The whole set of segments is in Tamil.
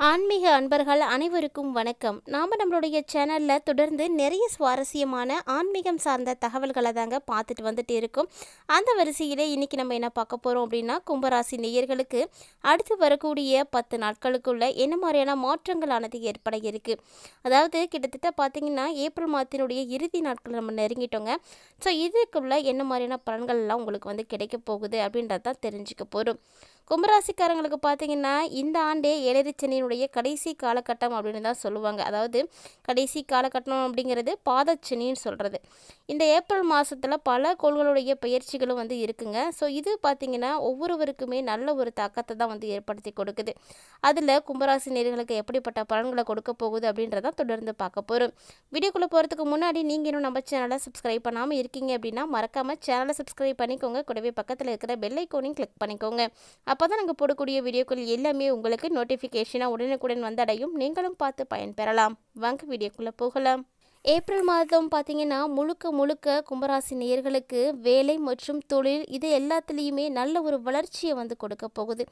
ஆன்மீக அன்பர்கள் அனைவருக்கும் வணக்கம். நம்மளுடைய சேனலில் தொடர்ந்து நிறைய சுவாரஸ்யமான ஆன்மீகம் சார்ந்த தகவல்களை தாங்க பார்த்துட்டு வந்துட்டு இருக்கோம். அந்த வரிசையில் இன்றைக்கி நம்ம என்ன பார்க்க போகிறோம் அப்படின்னா, கும்பராசி நேயர்களுக்கு அடுத்து வரக்கூடிய 10 நாட்களுக்குள்ள என்ன மாதிரியான மாற்றங்களானது ஏற்பட இருக்குது. அதாவது கிட்டத்தட்ட பார்த்திங்கன்னா ஏப்ரல் மாதத்தினுடைய இறுதி நாட்கள் நம்ம நெருங்கிட்டோங்க. ஸோ இதுக்குள்ளே என்ன மாதிரியான பலன்கள்லாம் உங்களுக்கு கிடைக்க போகுது அப்படின்றத தெரிஞ்சுக்க போகிறோம். கும்பராசிக்காரங்களுக்கு பார்த்திங்கன்னா இந்த ஆண்டே ஏழரை சனியினுடைய கடைசி காலகட்டம் அப்படின்னு தான் சொல்லுவாங்க. அதாவது கடைசி காலகட்டம் அப்படிங்கிறது பாதச்சனின்னு சொல்கிறது. இந்த ஏப்ரல் மாதத்தில் பல கோள்களுடைய பயிற்சிகளும் இருக்குங்க. ஸோ இது பார்த்திங்கன்னா ஒவ்வொருவருக்குமே நல்ல ஒரு தாக்கத்தை தான் ஏற்படுத்தி கொடுக்குது. அதில் கும்பராசி நேயர்களுக்கு எப்படிப்பட்ட பலன்களை கொடுக்க போகுது அப்படின்றத தொடர்ந்து பார்க்க போகிறோம். வீடியோக்குள்ளே போகிறதுக்கு முன்னாடி நீங்கள் இன்னும் நம்ம சேனலை சப்ஸ்கிரைப் பண்ணாமல் இருக்கீங்க அப்படின்னா மறக்காமல் சேனலை சப்ஸ்கிரைப் பண்ணிக்கோங்க. கூடவே பக்கத்தில் இருக்கிற பெல் ஐக்கானையும் கிளிக் பண்ணிக்கோங்க. அப்போ தான் நாங்கள் போடக்கூடிய வீடியோக்கள் எல்லாமே உங்களுக்கு நோட்டிஃபிகேஷனாக உடனுக்குடன் வந்தடையும். நீங்களும் பார்த்து பயன்பெறலாம். வாங்க வீடியோக்குள்ளே போகலாம். ஏப்ரல் மாதம் பார்த்திங்கன்னா முழுக்க கும்பராசி நேயர்களுக்கு வேலை மற்றும் தொழில் இது எல்லாத்துலேயுமே நல்ல ஒரு வளர்ச்சியை கொடுக்க போகுது.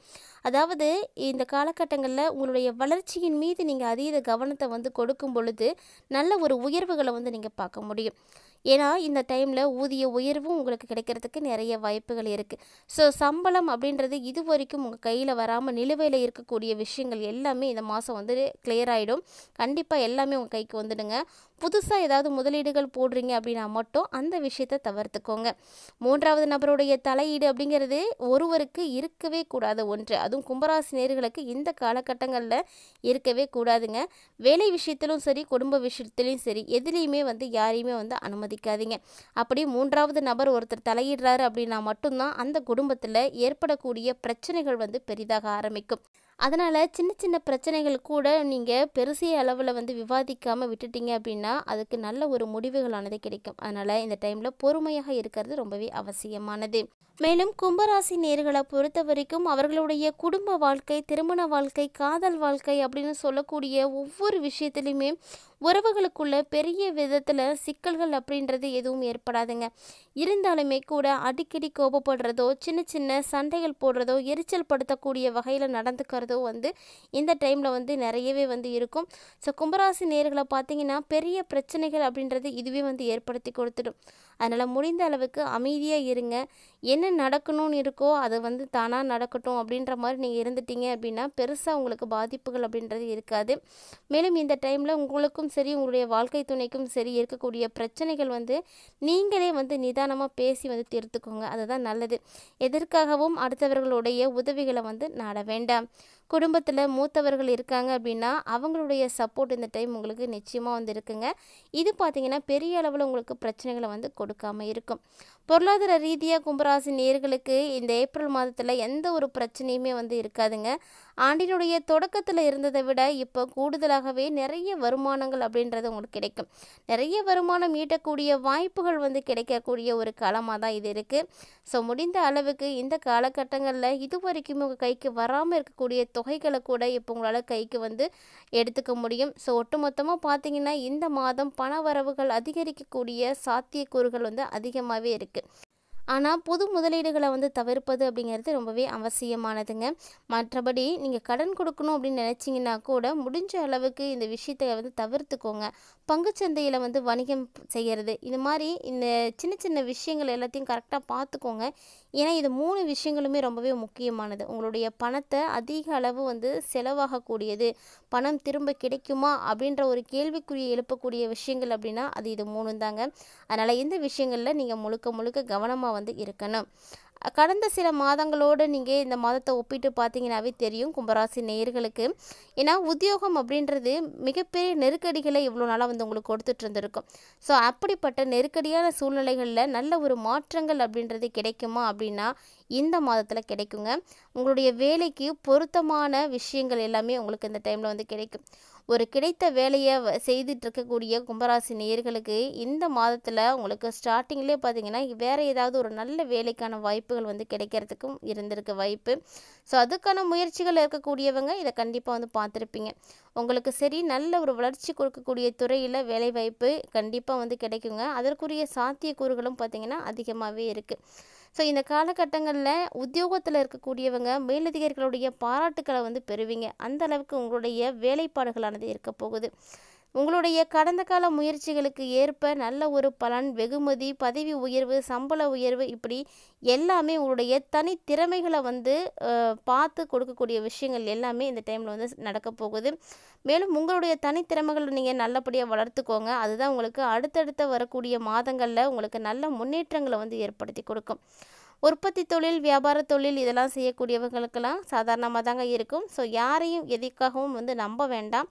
அதாவது இந்த காலகட்டங்களில் உங்களுடைய வளர்ச்சியின் மீது நீங்கள் அதீத கவனத்தை கொடுக்கும் பொழுது நல்ல ஒரு உயர்வுகளை நீங்கள் பார்க்க முடியும். ஏன்னா இந்த டைமில் ஊதிய உயர்வும் உங்களுக்கு கிடைக்கிறதுக்கு நிறைய வாய்ப்புகள் இருக்குது. ஸோ சம்பளம் அப்படின்றது இது வரைக்கும் உங்கள் கையில் வராமல் நிலுவையில் இருக்கக்கூடிய விஷயங்கள் எல்லாமே இந்த மாதம் கிளியர் ஆகிடும். கண்டிப்பாக எல்லாமே உங்கள் கைக்கு வந்துடுங்க. புதுசாக ஏதாவது முதலீடுகள் போடுறீங்க அப்படின்னா மட்டும் அந்த விஷயத்தை தவிர்த்துக்கோங்க. 3வது நபருடைய தலையீடு அப்படிங்கிறது ஒருவருக்கு இருக்கவே கூடாத ஒன்று. அதுவும் கும்பராசி நேயர்களுக்கு இந்த காலகட்டங்களில் இருக்கவே கூடாதுங்க. வேலை விஷயத்திலும் சரி, குடும்ப விஷயத்திலும் சரி, எதுலேயுமே யாரையுமே அனுமதிக்காதீங்க. அப்படி 3வது நபர் ஒருத்தர் தலையிடுறாரு அப்படின்னா மட்டும்தான் அந்த குடும்பத்தில் ஏற்படக்கூடிய பிரச்சனைகள் பெரிதாக ஆரம்பிக்கும். அதனால் சின்ன சின்ன பிரச்சனைகள் கூட நீங்கள் பெருசிய அளவில் விவாதிக்காமல் விட்டுட்டீங்க அப்படின்னா அதுக்கு நல்ல ஒரு முடிவுகளானது கிடைக்கும். அதனால் இந்த டைமில் பொறுமையாக இருக்கிறது ரொம்பவே அவசியமானது. மேலும் கும்பராசி நேயர்களை பொறுத்த வரைக்கும் அவர்களுடைய குடும்ப வாழ்க்கை, திருமண வாழ்க்கை, காதல் வாழ்க்கை அப்படின்னு சொல்லக்கூடிய ஒவ்வொரு விஷயத்துலையுமே உறவுகளுக்குள்ள பெரிய விதத்தில் சிக்கல்கள் அப்படின்றது எதுவும் ஏற்படாதுங்க. இருந்தாலுமே கூட அடிக்கடி கோபப்படுறதோ, சின்ன சின்ன சண்டைகள் போடுறதோ, எரிச்சல் படுத்தக்கூடிய வகையில் நடந்துக்கிறதோ இந்த டைமில் நிறையவே இருக்கும். ஸோ கும்பராசி நேயர்களை பார்த்தீங்கன்னா பெரிய பிரச்சனைகள் அப்படின்றது இதுவே ஏற்படுத்தி கொடுத்துடும். அதனால் முடிந்த அளவுக்கு அமைதியாக இருங்க. என்ன நடக்கணும்னு இருக்கோ அது தானாக நடக்கட்டும் அப்படின்ற மாதிரி நீங்கள் இருந்துட்டீங்க அப்படின்னா பெருசாக உங்களுக்கு பாதிப்புகள் அப்படின்றது இருக்காது. மேலும் இந்த டைமில் உங்களுக்கும் சரி, உங்களுடைய வாழ்க்கை துணைக்கும் சரி இருக்கக்கூடிய பிரச்சனைகள் நீங்களே நிதானமாக பேசி தீர்த்துக்கோங்க. அதுதான் நல்லது. எதற்காகவும் அடுத்தவர்களுடைய உதவிகளை நாட வேண்டாம். குடும்பத்தில் மூத்தவர்கள் இருக்காங்க அப்படின்னா அவங்களுடைய சப்போர்ட் இந்த டைம் உங்களுக்கு நிச்சயமாக இருக்குங்க. இது பார்த்திங்கன்னா பெரிய அளவில் உங்களுக்கு பிரச்சனைகளை கொடுக்காமல் இருக்கும். பொருளாதார ரீதியாக கும்பராசி நேயர்களுக்கு இந்த ஏப்ரல் மாதத்தில் எந்த ஒரு பிரச்சனையுமே இருக்காதுங்க. ஆண்டினுடைய தொடக்கத்தில் இருந்ததை விட இப்போ கூடுதலாகவே நிறைய வருமானங்கள் அப்படின்றது உங்களுக்கு கிடைக்கும். நிறைய வருமானம் ஈட்டக்கூடிய வாய்ப்புகள் கிடைக்கக்கூடிய ஒரு காலமாக தான் இது இருக்குது. ஸோ முடிந்த அளவுக்கு இந்த காலகட்டங்களில் இது வரைக்கும் உங்கள் கைக்கு வராமல் இருக்கக்கூடிய தொகைகளை கூட இப்போ உங்களால் கைக்கு எடுத்துக்க முடியும். ஸோ ஒட்டுமொத்தமாக பார்த்தீங்கன்னா இந்த மாதம் பண வரவுகள் அதிகரிக்கக்கூடிய சாத்தியக்கூறுகள் அதிகமாகவே இருக்குது. ஆனால் புது முதலீடுகளை தவிர்ப்பது அப்படிங்கிறது ரொம்பவே அவசியமானதுங்க. மற்றபடி நீங்கள் கடன் கொடுக்கணும் அப்படின்னு நினச்சிங்கன்னா கூட முடிஞ்ச அளவுக்கு இந்த விஷயத்தை தவிர்த்துக்கோங்க. பங்குச்சந்தையில் வணிகம் செய்கிறது, இது மாதிரி இந்த சின்ன சின்ன விஷயங்கள் எல்லாத்தையும் கரெக்டாக பார்த்துக்கோங்க. ஏன்னா இது 3 விஷயங்களுமே ரொம்பவே முக்கியமானது. உங்களுடைய பணத்தை அதிக அளவு செலவாகக்கூடியது, பணம் திரும்ப கிடைக்குமா அப்படின்ற ஒரு கேள்விக்குறியை எழுப்பக்கூடிய விஷயங்கள் அப்படின்னா அது இது 3 தாங்க. அதனால் இந்த விஷயங்களில் நீங்கள் முழுக்க கவனமாக இருக்கணும். கடந்த சில மாதங்களோடு நீங்கள் இந்த மாதத்தை ஒப்பிட்டு பார்த்தீங்கன்னாவே தெரியும் கும்பராசி நேயர்களுக்கு. ஏன்னா உத்தியோகம் அப்படின்றது மிகப்பெரிய நெருக்கடிகளை இவ்வளோ நாளாக உங்களுக்கு கொடுத்துட்டு இருந்திருக்கும். ஸோ அப்படிப்பட்ட நெருக்கடியான சூழ்நிலைகளில் நல்ல ஒரு மாற்றங்கள் அப்படின்றது கிடைக்குமா அப்படின்னா இந்த மாதத்தில் கிடைக்குங்க. உங்களுடைய வேலைக்கு பொருத்தமான விஷயங்கள் எல்லாமே உங்களுக்கு இந்த டைமில் கிடைக்கும். ஒரு கிடைத்த வேலையை செய்துட்டு இருக்கக்கூடிய கும்பராசி நேயர்களுக்கு இந்த மாதத்தில் உங்களுக்கு ஸ்டார்டிங்லேயே பார்த்தீங்கன்னா வேறு ஏதாவது ஒரு நல்ல வேலைக்கான வாய்ப்புகள் கிடைக்கிறதுக்கும் இருந்திருக்கு வாய்ப்பு. ஸோ அதுக்கான முயற்சிகள் இருக்கக்கூடியவங்க இதை கண்டிப்பாக பார்த்துருப்பீங்க. உங்களுக்கு சரி நல்ல ஒரு வளர்ச்சி கொடுக்கக்கூடிய துறையில் வேலைவாய்ப்பு கண்டிப்பாக கிடைக்குங்க. அதற்குரிய சாத்தியக்கூறுகளும் பார்த்திங்கன்னா அதிகமாகவே இருக்குது. ஸோ இந்த காலகட்டங்களில் உத்தியோகத்தில் இருக்கக்கூடியவங்க மேலதிகாரிகளுடைய பாராட்டுக்களை வந்து பெறுவீங்க. அந்த அளவுக்கு உங்களுடைய வேலைப்பாடுகளானது இருக்க போகுது. உங்களுடைய கடந்த கால முயற்சிகளுக்கு ஏற்ப நல்ல ஒரு பலன், வெகுமதி, பதவி உயர்வு, சம்பள உயர்வு, இப்படி எல்லாமே உங்களுடைய தனித்திறமைகளை வந்து பார்த்து கொடுக்கக்கூடிய விஷயங்கள் எல்லாமே இந்த டைமில் வந்து நடக்க போகுது. மேலும் உங்களுடைய தனித்திறமைகளை நீங்கள் நல்லபடியாக வளர்த்துக்கோங்க. அதுதான் உங்களுக்கு அடுத்தடுத்த வரக்கூடிய மாதங்களில் உங்களுக்கு நல்ல முன்னேற்றங்களை வந்து ஏற்படுத்தி கொடுக்கும். உற்பத்தி தொழில், வியாபார தொழில் இதெல்லாம் செய்யக்கூடியவர்களுக்கெல்லாம் சாதாரணமாக தாங்க இருக்கும். ஸோ யாரையும் எதுக்காகவும் வந்து நம்ப வேண்டாம்.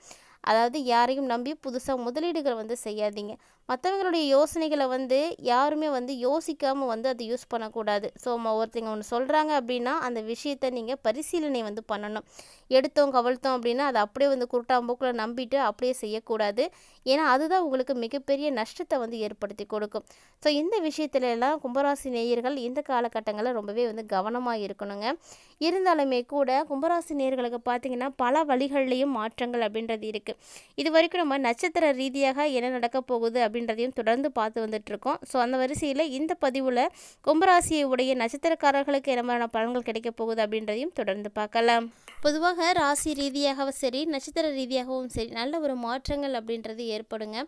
அதாவது யாரையும் நம்பி புதுசாக முதலீடுகள் வந்து செய்யாதீங்க. மற்றவங்களுடைய யோசனைகளை வந்து யாருமே வந்து யோசிக்காமல் வந்து அதை யூஸ் பண்ணக்கூடாது. ஸோ ஒருத்தங்க ஒன்று சொல்கிறாங்க அப்படின்னா அந்த விஷயத்தை நீங்கள் பரிசீலனை வந்து பண்ணணும். எடுத்தோம் கவிழ்த்தோம் அப்படின்னா அதை அப்படியே வந்து குருட்டாம்போக்கில் நம்பிட்டு அப்படியே செய்யக்கூடாது. ஏன்னா அதுதான் உங்களுக்கு மிகப்பெரிய நஷ்டத்தை வந்து ஏற்படுத்தி கொடுக்கும். ஸோ இந்த விஷயத்துல எல்லாம் கும்பராசி நேயர்கள் இந்த காலகட்டங்களில் ரொம்பவே வந்து கவனமாக இருக்கணுங்க. இருந்தாலுமே கூட கும்பராசி நேயர்களுக்கு பார்த்தீங்கன்னா பல வழிகள்லேயும் மாற்றங்கள் அப்படின்றது இருக்குது. இது வரைக்கும் நம்ம நட்சத்திர ரீதியாக என்ன நடக்க போகுது அப்படின்றதையும் தொடர்ந்து பார்த்து வந்துட்டுருக்கோம். ஸோ அந்த வரிசையில் இந்த பதிவில் கும்பராசியை உடைய நட்சத்திரக்காரர்களுக்கு என்ன மாதிரியான பலன்கள் கிடைக்க போகுது அப்படின்றதையும் தொடர்ந்து பார்க்கலாம். பொதுவாக ராசி ரீதியாகவும் சரி, நட்சத்திர ரீதியாகவும் சரி, நல்ல ஒரு மாற்றங்கள் அப்படின்றது ஏற்படுங்க.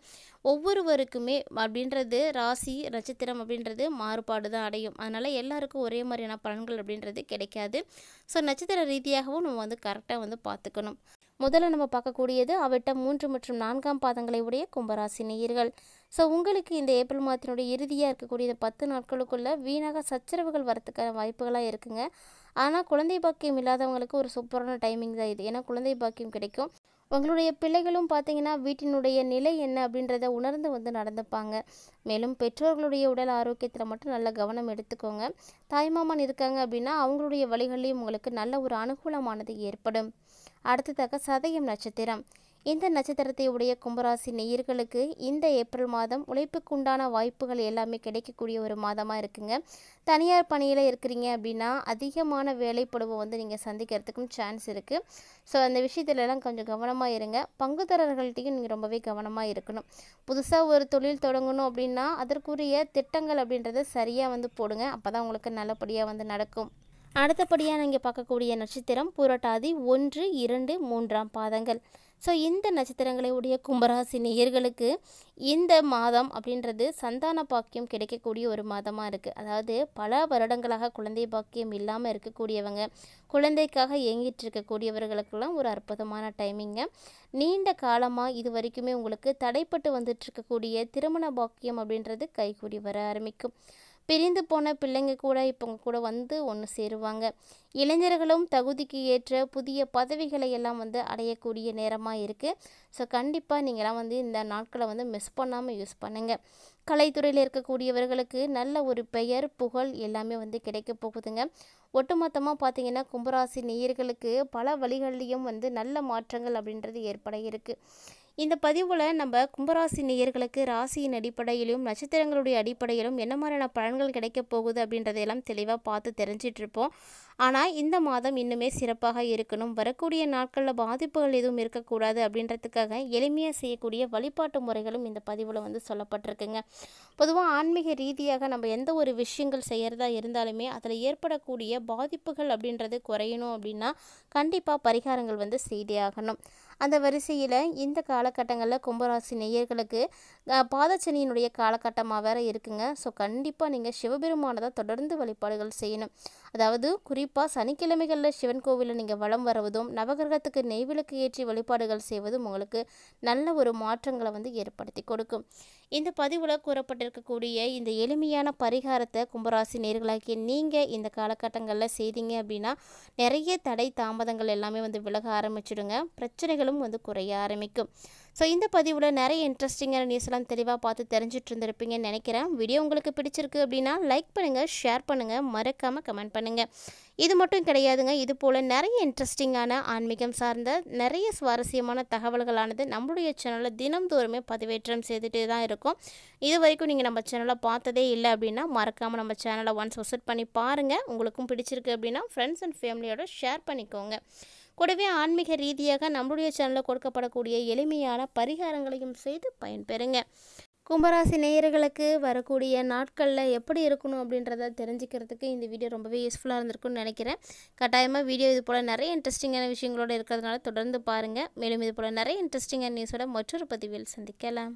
ஒவ்வொருவருக்குமே அப்படின்றது ராசி நட்சத்திரம் அப்படின்றது மாறுபாடு தான் அடையும். அதனால் எல்லாருக்கும் ஒரே மாதிரியான பலன்கள் அப்படின்றது கிடைக்காது. ஸோ நட்சத்திர ரீதியாகவும் நம்ம வந்து கரெக்டாக வந்து பார்த்துக்கணும். முதல்ல நம்ம பார்க்கக்கூடியது அவிட்டம் 3 மற்றும் 4ஆம் பாதங்களை உடைய கும்பராசி நேயர்கள். ஸோ உங்களுக்கு இந்த ஏப்ரல் மாதத்தினுடைய இறுதியாக இருக்கக்கூடிய 10 நாட்களுக்குள்ளே வீணாக சச்சரவுகள் வரத்துக்கான வாய்ப்புகளாக இருக்குங்க. ஆனால் குழந்தை பாக்கியம் இல்லாதவங்களுக்கு ஒரு சூப்பரான டைமிங் தான் இது. ஏன்னா குழந்தை பாக்கியம் கிடைக்கும். உங்களுடைய பிள்ளைகளும் பார்த்தீங்கன்னா வீட்டினுடைய நிலை என்ன அப்படின்றத உணர்ந்து வந்து நடந்துப்பாங்க. மேலும் பெற்றோர்களுடைய உடல் ஆரோக்கியத்தில் மட்டும் நல்ல கவனம் எடுத்துக்கோங்க. தாய்மாமன் இருக்காங்க அப்படின்னா அவங்களுடைய வழிகளையும் உங்களுக்கு நல்ல ஒரு அனுகூலமானது ஏற்படும். அடுத்ததாக சதயம் நட்சத்திரம். இந்த நட்சத்திரத்தை உடைய கும்பராசி நேயர்களுக்கு இந்த ஏப்ரல் மாதம் உழைப்புக்குண்டான வாய்ப்புகள் எல்லாமே கிடைக்கக்கூடிய ஒரு மாதமாக இருக்குங்க. தனியார் பணியில் இருக்கிறீங்க அப்படின்னா அதிகமான வேலைப்பளுவை வந்து நீங்கள் சந்திக்கிறதுக்கும் சான்ஸ் இருக்குது. ஸோ அந்த விஷயத்துலலாம் கொஞ்சம் கவனமாக இருங்க. பங்குதாரர்கள்ட்டையும் நீங்கள் ரொம்பவே கவனமாக இருக்கணும். புதுசாக ஒரு தொழில் தொடங்கணும் அப்படின்னா அதற்குரிய திட்டங்கள் அப்படின்றத சரியாக வந்து போடுங்க. அப்போ தான் உங்களுக்கு நல்லபடியாக வந்து நடக்கும். அடுத்தபடியாக நீங்கள் பார்க்கக்கூடிய நட்சத்திரம் புரட்டாதி 1, 2, 3ஆம் பாதங்கள். ஸோ இந்த நட்சத்திரங்களை உடைய கும்பராசி நேயர்களுக்கு இந்த மாதம் அப்படின்றது சந்தான பாக்கியம் கிடைக்கக்கூடிய ஒரு மாதமாக இருக்குது. அதாவது பல வருடங்களாக குழந்தை பாக்கியம் இல்லாமல் இருக்கக்கூடியவங்க, குழந்தைக்காக ஏங்கிட்டு இருக்கக்கூடியவர்களுக்கெல்லாம் ஒரு அற்புதமான டைமிங்க. நீண்ட காலமாக இது வரைக்குமே உங்களுக்கு தடைப்பட்டு வந்துட்டு இருக்கக்கூடிய திருமண பாக்கியம் அப்படின்றது கைகூடி வர ஆரம்பிக்கும். பிரிந்து போன பிள்ளைங்க கூட இப்போ உங்க கூட வந்து ஒன்று சேருவாங்க. இளைஞர்களும் தகுதிக்கு ஏற்ற புதிய பதவிகளை எல்லாம் வந்து அடையக்கூடிய நேரமாக இருக்குது. ஸோ கண்டிப்பாக நீங்களாம் வந்து இந்த நாட்களை வந்து மிஸ் பண்ணாமல் யூஸ் பண்ணுங்கள். கலைத்துறையில் இருக்கக்கூடியவர்களுக்கு நல்ல ஒரு பெயர் புகழ் எல்லாமே வந்து கிடைக்க போகுதுங்க. ஒட்டுமொத்தமாக பார்த்தீங்கன்னா கும்பராசி நேயர்களுக்கு பல வழிகள்லேயும் வந்து நல்ல மாற்றங்கள் அப்படின்றது ஏற்பட இருக்குது. இந்த பதிவில் நம்ம கும்பராசி நேயர்களுக்கு ராசியின் அடிப்படையிலும் நட்சத்திரங்களுடைய அடிப்படையிலும் என்ன மாதிரியான பலன்கள் கிடைக்க போகுது அப்படின்றதையெல்லாம் தெளிவாக பார்த்து தெரிஞ்சிட்ருப்போம். ஆனால் இந்த மாதம் இன்னுமே சிறப்பாக இருக்கணும், வரக்கூடிய நாட்களில் பாதிப்புகள் எதுவும் இருக்கக்கூடாது அப்படின்றதுக்காக எளிமையாக செய்யக்கூடிய வழிபாட்டு முறைகளும் இந்த பதிவில் வந்து சொல்லப்பட்டிருக்குங்க. பொதுவாக ஆன்மீக ரீதியாக நம்ம எந்த ஒரு விஷயங்கள் செய்கிறதா இருந்தாலுமே அதில் ஏற்படக்கூடிய பாதிப்புகள் அப்படின்றது குறையணும் அப்படின்னா கண்டிப்பாக பரிகாரங்கள் வந்து செய்தே ஆகணும். அந்த வரிசையில் இந்த காலகட்டங்களில் கும்பராசி நேயர்களுக்கு பாதச்சனியினுடைய காலகட்டமாக வேறு இருக்குங்க. ஸோ கண்டிப்பாக நீங்கள் சிவபெருமானை தான் தொடர்ந்து வழிபாடுகள் செய்யணும். அதாவது குறிப்பாக சனிக்கிழமைகளில் சிவன் கோவிலில் நீங்கள் வலம் வருவதும் நவகிரகத்துக்கு நெய்விளக்கு ஏற்றி வழிபாடுகள் செய்வதும் உங்களுக்கு நல்ல ஒரு மாற்றங்களை வந்து ஏற்படுத்தி கொடுக்கும். இந்த பதிவில் கூறப்பட்டிருக்கக்கூடிய இந்த எளிமையான பரிகாரத்தை கும்பராசி நேயர்களாகிய நீங்கள் இந்த காலகட்டங்களில் செய்தீங்க அப்படின்னா நிறைய தடை தாமதங்கள் எல்லாமே வந்து விலக ஆரம்பிச்சிடுங்க. பிரச்சனைகளும் வந்து குறைய ஆரம்பிக்கும். ஸோ இந்த பதிவில் நிறைய இன்ட்ரெஸ்டிங்கான நியூஸ்லாம் தெளிவாக பார்த்து தெரிஞ்சிட்டு இருந்திருப்பீங்கன்னு நினைக்கிறேன். வீடியோ உங்களுக்கு பிடிச்சிருக்கு அப்படின்னா லைக் பண்ணுங்கள், ஷேர் பண்ணுங்கள், மறக்காமல் கமெண்ட் பண்ணுங்கள். இது மட்டும் கிடையாதுங்க, இது போல் நிறைய இன்ட்ரெஸ்டிங்கான ஆன்மீகம் சார்ந்த நிறைய சுவாரஸ்யமான தகவல்களானது நம்மளுடைய சேனலில் தினம்தோறுமே பதிவேற்றம் செய்துகிட்டே தான் இருக்கும். இது வரைக்கும் நீங்கள் நம்ம சேனலை பார்த்ததே இல்லை அப்படின்னா மறக்காமல் நம்ம சேனலை ஒன்ஸ் விசிட் பண்ணி பாருங்கள். உங்களுக்கும் பிடிச்சிருக்கு அப்படின்னா ஃப்ரெண்ட்ஸ் அண்ட் ஃபேமிலியோட ஷேர் பண்ணிக்கோங்க. கூடவே ஆன்மீக ரீதியாக நம்மளுடைய சேனலில் கொடுக்கப்படக்கூடிய எளிமையான பரிகாரங்களையும் செய்து பயன்பெறுங்க. கும்பராசி நேயர்களுக்கு வரக்கூடிய நாட்களில் எப்படி இருக்கணும் அப்படின்றத தெரிஞ்சுக்கிறதுக்கு இந்த வீடியோ ரொம்பவே யூஸ்ஃபுல்லாக இருந்திருக்கும்னு நினைக்கிறேன். கட்டாயமாக வீடியோ இது போல் நிறைய இன்ட்ரெஸ்டிங்கான விஷயங்களோடு இருக்கிறதுனால தொடர்ந்து பாருங்கள். மேலும் இது போல் நிறைய இன்ட்ரெஸ்டிங்கான நியூஸோட மற்றொரு பதிவில் சந்திக்கலாம்.